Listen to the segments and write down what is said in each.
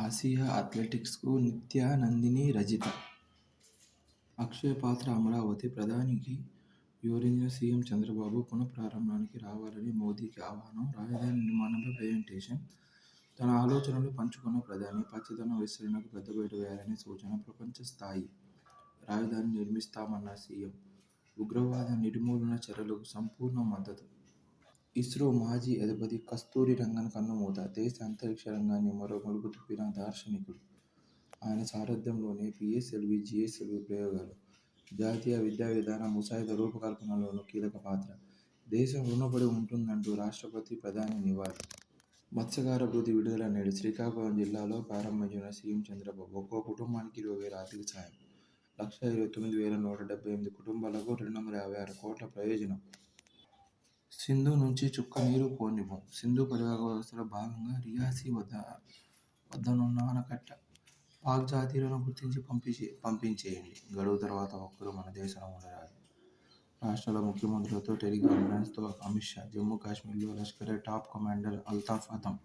Asia అథ్లెటిక్స్కు నిత్య నందిని రజిత. అక్షయ పాత్ర అమరావతి ప్రధానికి వివరించిన సీఎం చంద్రబాబు పునఃప్రారంభానికి రావాలని మోదీకి ఆహ్వానం. రాజధాని నిర్మాణంపై ప్రజెంటేషన్. తన ఆలోచనలు పంచుకున్న ప్రధాని పచ్చదనం విస్తరణకు పెద్దపీట వేయాలని సూచన. ప్రపంచ స్థాయి రాజధాని నిర్మిస్తామన్న సీఎం. ఉగ్రవాద నిర్మూలన చర్యలకు సంపూర్ణ మద్దతు. ఇస్రో మాజీ అధిపతి కస్తూరి రంగన్ కన్నుమూత. దేశ అంతరిక్ష రంగాన్ని మరో మలుపు తిప్పిన దార్శనికుడు. ఆయన సారథ్యంలోనే పిఎస్ఎల్వి, జిఎస్ఎల్వి ప్రయోగాలు, జాతీయ విద్యా విధాన ముసాయిదా రూపకల్పనలోనూ కీలక పాత్ర. దేశం రుణపడి ఉంటుందంటూ రాష్ట్రపతి, ప్రధాని నివాళి. మత్స్యకార వృత్తి విడుదల నేడు. శ్రీకాకుళం జిల్లాలో ప్రారంభించిన సీఎం చంద్రబాబు. ఒక్కో కుటుంబానికి 20,000 ఆర్థిక సాయం. 1,29,178 కుటుంబాలకు 256 కోట్ల ప్రయోజనం. సింధు నుంచి చుక్క నీరు పోనివ్వం. సింధు పరివాహక వ్యవస్థలో భాగంగా రియాసీ వద్దనున్న ఆనకట్ట. పాక్ జాతీయులను గుర్తించి పంపించేయండి. గడువు తర్వాత ఒక్కరూ మన దేశంలో ఉండరాదు. రాష్ట్రాల ముఖ్యమంత్రులతో టెలికాన్ఫరెన్స్తో అమిత్ షా. జమ్మూ కాశ్మీర్లో లష్కరే టాప్ కమాండర్ అల్తాఫ్ హతం.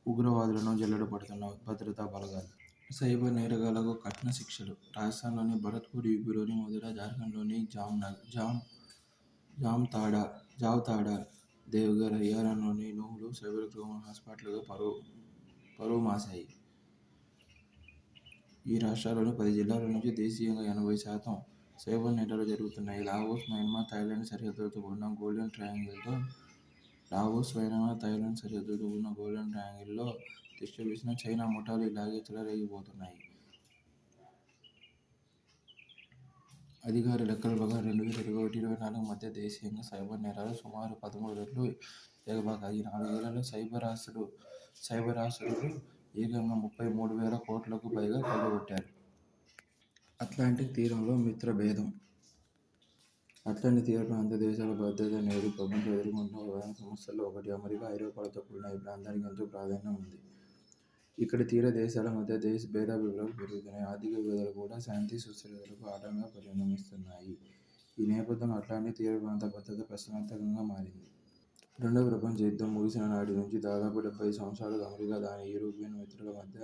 ఉగ్రవాదులను జల్లెడపడుతున్న భద్రతా బలగాలు. సైబర్ నేరగాళ్లకు కఠిన శిక్షలు. రాజస్థాన్లోని భరత్పూర్, యూపీలోని మధుర, జార్ఖండ్లోని జావ్తాడా, దేవఘర్, హర్యానాలోని నూహ్లు సైబర్ క్రిమినల్ హాట్స్పాట్లుగా పరువు మాశాయి. ఈ రాష్ట్రాల్లోని 10 జిల్లాల నుంచి దేశీయంగా 80% సైబర్ నేరాలు జరుగుతున్నాయి. లావోస్, మయన్మార్, థాయిలాండ్ సరిహద్దులతో కూడిన గోల్డెన్ ట్రయాంగిల్లో తిష్ట వేసిన చైనా ముఠాలు ఇలాగే చెలరేగిపోతున్నాయి. అధికారిక లెక్కల ప్రకారం 2021-24 మధ్య దేశీయంగా సైబర్ నేరాలు సుమారు 13 రెట్లు ఎగబాకాయి. 4 ఏళ్లలో సైబర్ ఆస్తులు ఏకంగా 33,000 కోట్లకు పైగా కొల్లగొట్టారు. అట్లాంటిక్ తీరంలో మిత్రభేదం. అట్లాంటిక్ తీర ప్రాంత దేశాల భద్రత నేడు ప్రపంచం ఎదుర్కొంటున్న ప్రధాన సమస్యల్లో ఒకటి. అమెరికా, ఐరోపాలతో కూడిన ఈ ప్రాంతానికి ఎంతో ప్రాధాన్యం ఉంది. ఇక్కడి తీర దేశాల మధ్య భేదాభిప్రాయాలు పెరుగుతున్నాయి. ఆర్థిక వివాదాలు కూడా శాంతి, సుస్థిరతలకు ఆటంకంగా పరిణమిస్తున్నాయి. ఈ నేపథ్యంలో అట్లాంటిక్ తీర ప్రాంత భద్రత ప్రశ్నార్థకంగా మారింది. రెండవ ప్రపంచ యుద్ధం ముగిసిన నాటి నుంచి దాదాపు 75 సంవత్సరాలుగా అమెరికా, దాని యూరోపియన్ మిత్రుల మధ్య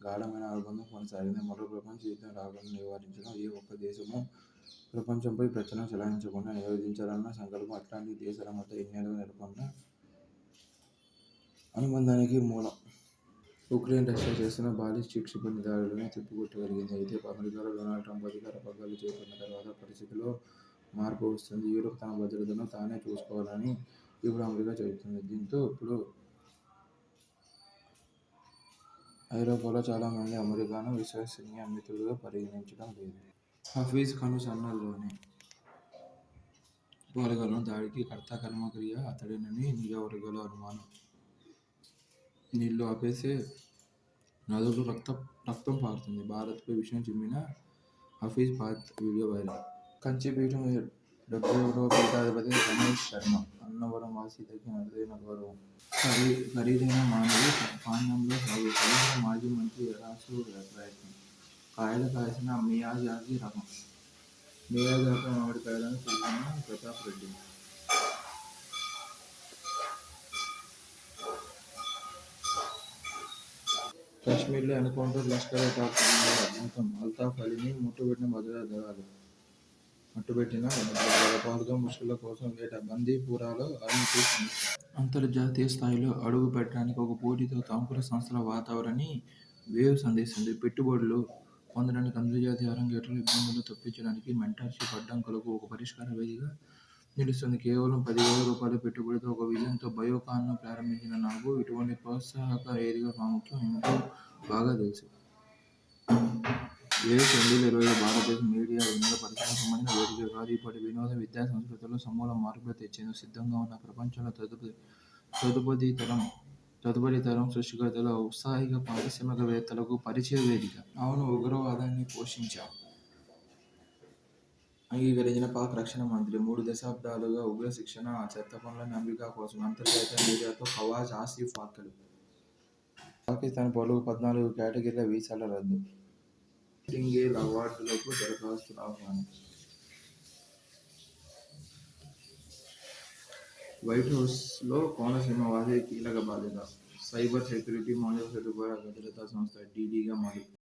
గాఢమైన అనుబంధం కొనసాగింది. మరో ప్రపంచ యుద్ధం రాకుండా నివారించడం, ఏ ఒక్క దేశమూ ప్రపంచంపై పెత్తనం చెలాయించకుండా నిరోధించాలన్న సంకల్పం అట్లాంటిక్ దేశాల మధ్య ఇన్నేళ్లుగా నెలకొన్న అనుబంధానికి మూలం. ఉక్రెయిన్, రష్యా చేస్తున్న బాలిస్టిక్ క్షిపణి దాడులను తిప్పికొట్టగలిగింది. అయితే అమెరికాలో డొనాల్డ్ ట్రంప్ అధికార పగ్గాలు చేపట్టిన తర్వాత పరిస్థితిలో మార్పు వస్తుంది. యూరప్ తన భద్రతను తానే చూసుకోవాలని ఇప్పుడు అమెరికా చెబుతుంది. దీంతో ఇప్పుడు ఐరోపాలో చాలామంది అమెరికాను విశ్వసనీయ మిత్రుడుగా పరిగణించడం లేదు. హఫీజ్ కనుసన్నల్లోనే పాల్గొన్న దాడికి కర్త కర్మక్రియ అతడేనని నిఘా అనుమానం. నీళ్లు ఆపేస్తే నదుల్లో రక్తం పారుతుంది. భారత్పై విషం చిమ్మిన హఫీజ్ వీడియో వైరల్. కంచిపీఠం 71వ పీఠాధిపతి రమేష్ శర్మ. అన్నవరం వాసి దక్కిన అరుదైన గౌరవం. ఖరీదైన మానవి పాండ్యంలో సాగు. తెలంగాణ మాజీ మంత్రి ఎరాసు ప్రయత్నం. కాయలు కాసిన మియాజాకి రకం. మియాజాకి మామిడికాయలను చూసిన ప్రతాప్ రెడ్డి. కశ్మీర్లో ఎన్కౌంటర్. లష్కరే టాప్ కమాండర్ హతం. అల్తాఫ్ అలీని మట్టుబెట్టిన భద్రతా దళాలు. పాల్గా ముష్కరుల కోసం వేట. బందీపురాలో ఆర్మీకి సమీక్ష. అంతర్జాతీయ స్థాయిలో అడుగు పెట్టడానికి ఒక పోటీతో అంకుర సంస్థల వాతావరణాన్ని వేవ్స్ అందిస్తుంది. పెట్టుబడులు పొందడానికి అంతర్జాతీయ అరంగేట్రంలో ఇబ్బందులను తప్పించడానికి మెంటర్షిప్ అడ్డంకులకు ఒక పరిష్కార వేదికగా నిలుస్తుంది. కేవలం 10,000 రూపాయల పెట్టుబడితో ఒక విజన్తో బయోకాన్ను ప్రారంభించిన నాకు ఇటువంటి ప్రోత్సాహక వేదిక ప్రాముఖ్యం ఏమిటో బాగా తెలుసు. వేవ్స్ 2020 భారతదేశ మీడియా వినోద పరిశ్రమకు సంబంధించిన వేదిక కాదు. ఇప్పటి వినోద, విద్యా సంస్కృతుల్లో సమూల మార్పులు తెచ్చేందుకు సిద్ధంగా ఉన్న ప్రపంచంలో తదుపరి తరం సృష్టికర్తలు, ఔత్సాహిక పారిశ్రామికవేత్తలకు పరిచయ వేదిక. అవును, ఉగ్రవాదాన్ని పోషించాం. అంగీకరించిన పాక్ రక్షణ మంత్రి. 3 దశాబ్దాలుగా ఉగ్ర శిక్షణ, ఆ చెత్త పనులన్నీ అమెరికా కోసమే. అంతర్జాతీయ మీడియాతో ఫవాజ్ ఆసిఫ్ వ్యాఖ్యలు. పాకిస్థాన్ పౌరులకు 14 కేటగిరీల వీసాల రద్దు. నైటింగేల్ అవార్డులకు దరఖాస్తుల ఆహ్వానం. వైట్ హౌస్లో కోనసీమ వాసికి కీలక బాధ్యత. సైబర్ సెక్యూరిటీ మౌలిక సదుపాయాల భద్రతా సంస్థ (DDగా) మారింది.